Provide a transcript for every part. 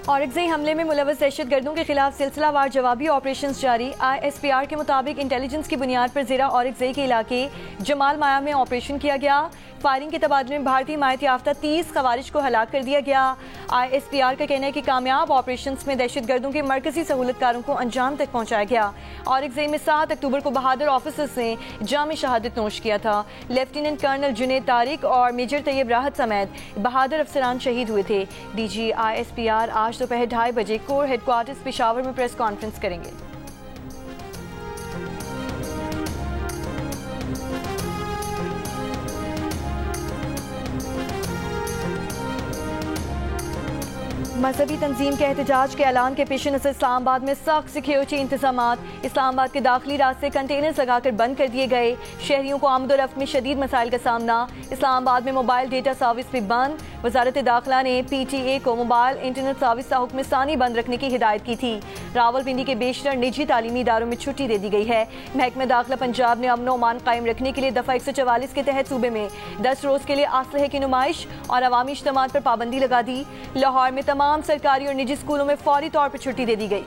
औरकज़ई हमले में मुलव्वस दहशतगर्दों के खिलाफ सिलसिलावार जवाबी ऑपरेशन जारी। ISPR के मुताबिक इंटेलिजेंस की बुनियाद पर ज़ेरा औरकज़ई के इलाके जमाल माया में ऑपरेशन किया गया। फायरिंग के तबादले में भारतीय हिमायत याफ्ता 30 खवारिज को हलाक कर दिया गया। ISPR का कहना है कि कामयाब ऑपरेशन में दहशतगर्दों के मरकजी सहूलतकारों को अंजाम तक पहुँचाया गया। औरकज़ई में 7 अक्टूबर को बहादुर ऑफिसर्स ने जाम शहादत नोश किया था। लेफ्टिनेंट कर्नल जुनेद तारिक और मेजर तैयब राहत समेत बहादुर अफसरान शहीद हुए थे। DG ISPR आज दोपहर 2:30 बजे कोर हेडक्वार्टर्स पेशावर में प्रेस कॉन्फ्रेंस करेंगे। मजहबी तंजीम के एहतजाज के ऐलान के पेश नज़र इस्लामाबाद में सख्त सिक्योरिटी इंतजामात। इस्लामाबाद के दाखिली रास्ते कंटेनर्स लगाकर बंद कर दिए गए। शहरियों को आमदोरफ्त में शदीद मसाइल का सामना। इस्लामाबाद में मोबाइल डेटा सर्विस भी बंद। वजारत दाखिला ने PTA को मोबाइल इंटरनेट सर्विस का हुक्म सानी बंद रखने की हिदायत की थी। रावलपिंडी के बेशतर निजी तालीमी इदारों में छुट्टी दे दी गई है। महकमा दाखिला पंजाब ने अमन अमान कायम रखने के लिए दफ़ा 144 के तहत सूबे में 10 रोज़ के लिए असलहे की नुमाइश और अवामी इज्तिमात पर पाबंदी लगा दी। लाहौर में तमाम सरकारी और निजी स्कूलों में फौरी तौर पर छुट्टी दे दी गई।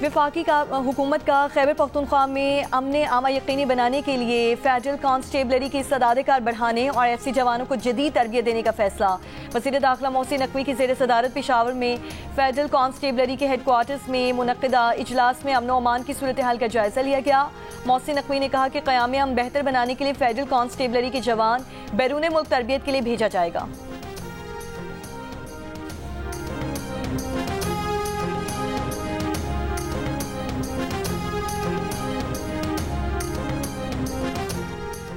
वफाकी हुकूमत का खैबर पख्तूनख्वा में अमन आमा यकीनी बनाने के लिए फेडरल कांस्टेबलरी की इस्तादात-ए-कार बढ़ाने और FC जवानों को जदीद तरबियत देने का फैसला। वज़ीर दाखिला मोहसिन नकवी की ज़ेर सदारत पेशावर में फेडरल कांस्टेबलरी के हेडक्वार्टर्स में मुनक्किदा इजलास में अमन अमान की सूरत हाल का जायजा लिया गया। मोहसिन नकवी ने कहा कि क़याम अमन बेहतर बनाने के लिए फेडरल कांस्टेबलरी के जवान बैरून मुल्क तरबियत के लिए भेजा जाएगा।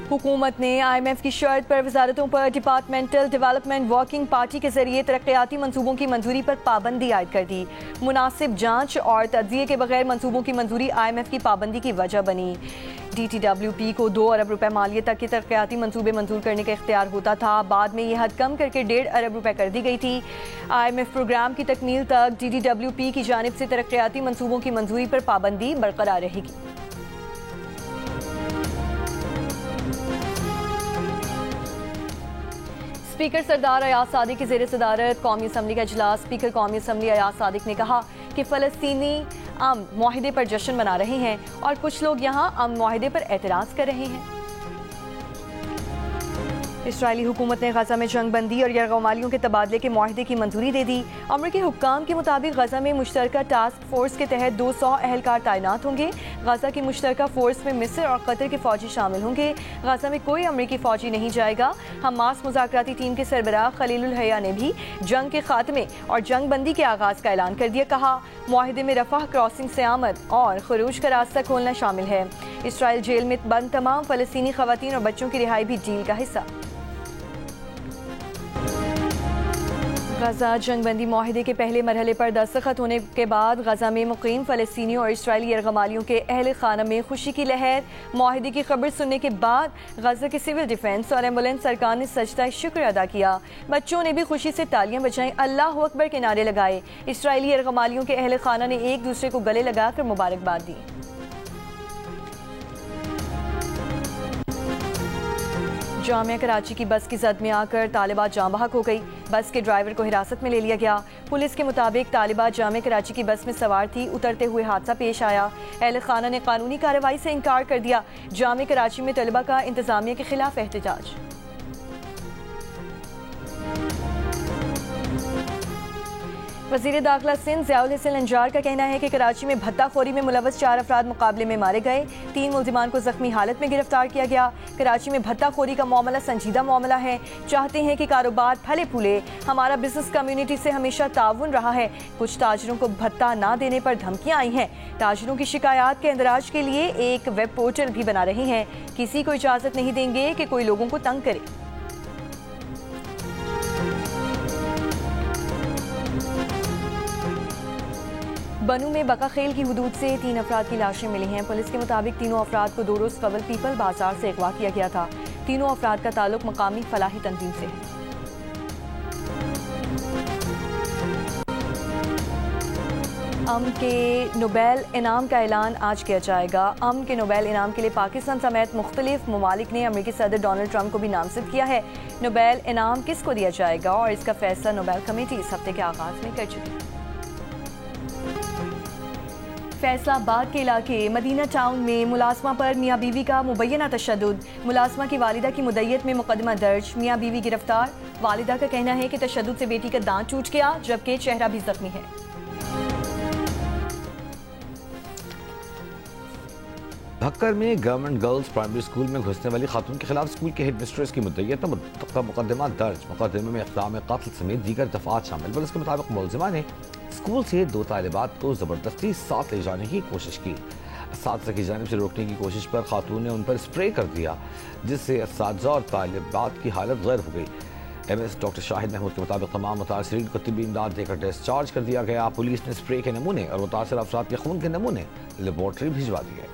हुकूमत ने IMF की शर्त पर वजारतों पर डिपार्टमेंटल डेवलपमेंट वर्किंग पार्टी के जरिए तरक्याती मनसूबों की मंजूरी पर पाबंदी आयद कर दी। मुनासिब जांच और तज्जिए के बगैर मंसूबों की मंजूरी IMF की पाबंदी की वजह बनी। DTWP को 2 अरब रुपए मालियत तक के तरक्याती मंसूबे मंजूर करने का इख्तियार होता था। बाद में यह हद कम करके 1.5 अरब रुपए कर दी गई थी। IMF प्रोग्राम की तकमील तक DTWP की जानिब से तरक्याती मंसूबों की मंजूरी पर पाबंदी बरकरार रहेगी। स्पीकर सरदार अयाज सादिक की ज़ेर सदारत कौमी असम्बली का इजलास। स्पीकर कौमी असम्बली अयाज सादिक ने कहा कि फ़लस्तीनी अमन मुआहिदे पर जश्न मना रहे हैं और कुछ लोग यहाँ अमन मुआहिदे पर एतराज़ कर रहे हैं। इसराइली हुकूमत ने गजा में जंग बंदी और यरगमालियों के तबादले के मुआहिदे की मंजूरी दे दी। अमरीकी हुक्काम के मुताबिक गजा में मुश्तरका टास्क फोर्स के तहत 200 अहलकार तैनात होंगे। गजा की मुश्तरका फोर्स में मिस्र और कतर के फौजी शामिल होंगे। गजा में कोई अमरीकी फौजी नहीं जाएगा। हमास मुज़ाकराती टीम के सरबराह खलीलुल हया ने भी जंग के खात्मे और जंग बंदी के आगाज का ऐलान कर दिया। कहा मुआहिदे में रफाह क्रॉसिंग से आमद और खरूज का रास्ता खोलना शामिल है। इसराइल जेल में बंद तमाम फ़लस्तीनी ख़वातीन और बच्चों की रिहाई भी डील का हिस्सा। गजा जंगबंदी मुआहिदे के पहले मरहले पर दस्तखत होने के बाद गजा में मुकीम फ़लस्तीनी और इसराइली यरगमालियों के अहल खाना में खुशी की लहर। मुआहिदे की खबर सुनने के बाद गजा के सिविल डिफेंस और एम्बुलेंस सरकार ने सजदा शुक्र अदा किया। बच्चों ने भी खुशी से तालियां बजाईं, अल्लाह अकबर के नारे लगाए। इसराइली यरगमालियों के अहल खाना ने एक दूसरे को गले लगाकर मुबारकबाद दी। जामिया कराची की बस की जद में आकर तालिबात जाम बहक हो गई। बस के ड्राइवर को हिरासत में ले लिया गया। पुलिस के मुताबिक तालिबात जामिया कराची की बस में सवार थी। उतरते हुए हादसा पेश आया। अहल खाना ने कानूनी कार्रवाई से इनकार कर दिया। जामिया कराची में तलबा का इंतजामिया के खिलाफ एहतजाज। वज़ीर दाखिला सिंध ज़ियाउल हसन अंजार का कहना है कि कराची में भत्ताखोरी में मुलव्वस 4 अफराद मुकाबले में मारे गए। 3 मुल्जिमान को जख्मी हालत में गिरफ्तार किया गया। कराची में भत्ताखोरी का मामला संजीदा मामला है। चाहते हैं कि कारोबार फले फूले। हमारा बिजनेस कम्युनिटी से हमेशा ताउन रहा है। कुछ ताजरों को भत्ता ना देने पर धमकियां आई हैं। ताजरों की शिकायत के इंदराज के लिए एक वेब पोर्टल भी बना रहे हैं। किसी को इजाज़त नहीं देंगे कि कोई लोगों को तंग करे। बनू में बका खेल की हुदूद से 3 अफराद की लाशें मिली हैं। पुलिस के मुताबिक तीनों अफराद को 2 रोज़ कबल पीपल बाजार से अगवा किया गया था। तीनों अफराद का ताल्लुक मकामी फलाही तंजीम से है। अमन के नोबेल इनाम का ऐलान आज किया जाएगा। अमन के नोबेल इनाम के लिए पाकिस्तान समेत मुख्तलिफ ममालिक ने अमेरिकी सदर डोनाल्ड ट्रंप को भी नामजद किया है। नोबेल इनाम किसको दिया जाएगा और इसका फैसला नोबेल कमेटी इस हफ्ते के आगाज में कर चुकी है। फैसलाबाद के इलाके मदीना टाउन में मुलाजमा पर मियाँ बीवी का मुबैना तशद्दुद। मुलाजमा की वालिदा की मुद्दत में मुकदमा दर्ज, मियाँ बीवी गिरफ्तार। वालिदा का कहना है कि तशद्दुद से बेटी का दांत टूट गया जबकि चेहरा भी जख्मी है। भक्कर में गवर्नमेंट गर्ल्स प्राइमरी स्कूल में घुसने वाली खातून के खिलाफ स्कूल के हेड मिस्ट्रेस की मुद्दत में मुकदमा दर्ज। मुकदमे में इक़दाम क़त्ल समेत दीगर दफात शामिल। पुलिस के मुताबिक मुलजिमा ने स्कूल से 2 तालिबात को ज़बरदस्ती साथ ले जाने की कोशिश की। असातिज़ा की जानिब से रोकने की कोशिश पर खातून ने उन पर स्प्रे कर दिया, जिससे असातिज़ा और तालिबात की हालत गैर हो गई। MS डॉक्टर शाहिद महमूद के मुताबिक तमाम मुतासरीन को तिब्बी इमदाद देकर डिस्चार्ज कर दिया गया। पुलिस ने स्प्रे के नमूने और मुतासर अफराद के खून के नमूने लेबॉर्ट्री भिजवा दिए।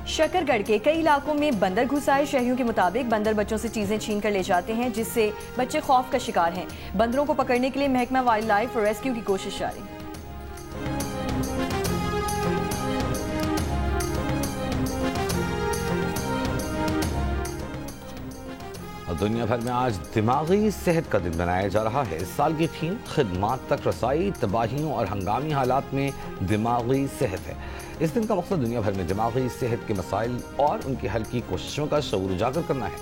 शकरगढ़ के कई इलाकों में बंदर घुस आए। शहरियों के मुताबिक बंदर बच्चों से चीजें छीन कर ले जाते हैं, जिससे बच्चे खौफ का शिकार हैं। बंदरों को पकड़ने के लिए महकमा वाइल्ड लाइफ और रेस्क्यू की कोशिश जारी है। दुनिया भर में आज दिमागी सेहत का दिन मनाया जा रहा है। इस साल की थीम खिदमात तक रसाई, तबाहियों और हंगामी हालात में दिमागी सेहत है। इस दिन का मकसद दुनिया भर में दिमागी सेहत के मसाइल और उनके हल की कोशिशों का शऊर उजागर करना है।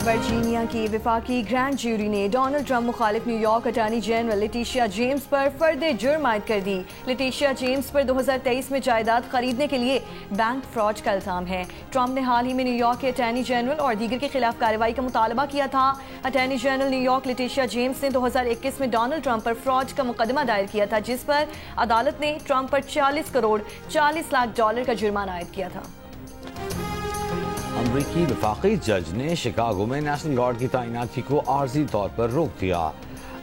वर्जीनिया की विफाकी ग्रैंड ज्यूरी ने डोनाल्ड ट्रंप मुखालिफ New York attorney general Letitia James पर फर्द जुर्म आयद कर दी। लेटिशिया जेम्स पर 2023 में जायदाद खरीदने के लिए बैंक फ्रॉड का इल्जाम है। ट्रंप ने हाल ही में न्यूयॉर्क के अटॉर्नी जनरल और दीगर के खिलाफ कार्रवाई का मुतालबा किया था। Attorney general New York Letitia James ने 2021 में डोनाल्ड ट्रंप पर फ्रॉड का मुकदमा दायर किया था, जिस पर अदालत ने ट्रंप पर 40 करोड़ 40 लाख डॉलर का जुर्माना आयद किया था। अमरीकी वफाकी जज ने शिकागो में नेशनल गार्ड की तैनाती को आर्जी तौर पर रोक दिया।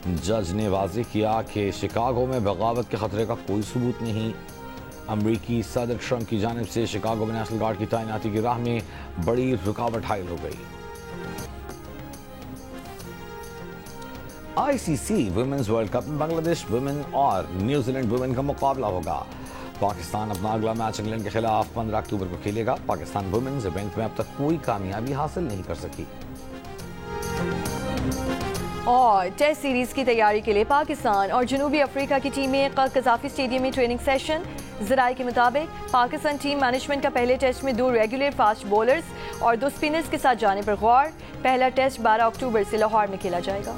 जज ने वाज़ेह किया कि शिकागो में बगावत के खतरे का कोई सबूत नहीं। अमरीकी सदर ट्रंप की जानिब से शिकागो में नेशनल गार्ड की तैनाती की राह में बड़ी रुकावट हायल हो गई। ICC वुमेन्स वर्ल्ड कप में बांग्लादेश वुमेन और न्यूजीलैंड वुमेन का मुकाबला होगा। पाकिस्तान अपना अगला मैच इंग्लैंड के खिलाफ 15 अक्टूबर को खेलेगा। पाकिस्तान वुमेन्स इवेंट में अब तक कोई कामयाबी हासिल नहीं कर सकी। और टेस्ट सीरीज की तैयारी के लिए पाकिस्तान और जनूबी अफ्रीका की टीमें कज़ाफी स्टेडियम में ट्रेनिंग सेशन। ज़राए के मुताबिक पाकिस्तान टीम मैनेजमेंट का पहले टेस्ट में 2 रेगुलर फास्ट बॉलर्स और 2 स्पिनर्स के साथ जाने पर गौर। पहला टेस्ट 12 अक्टूबर से लाहौर में खेला जाएगा।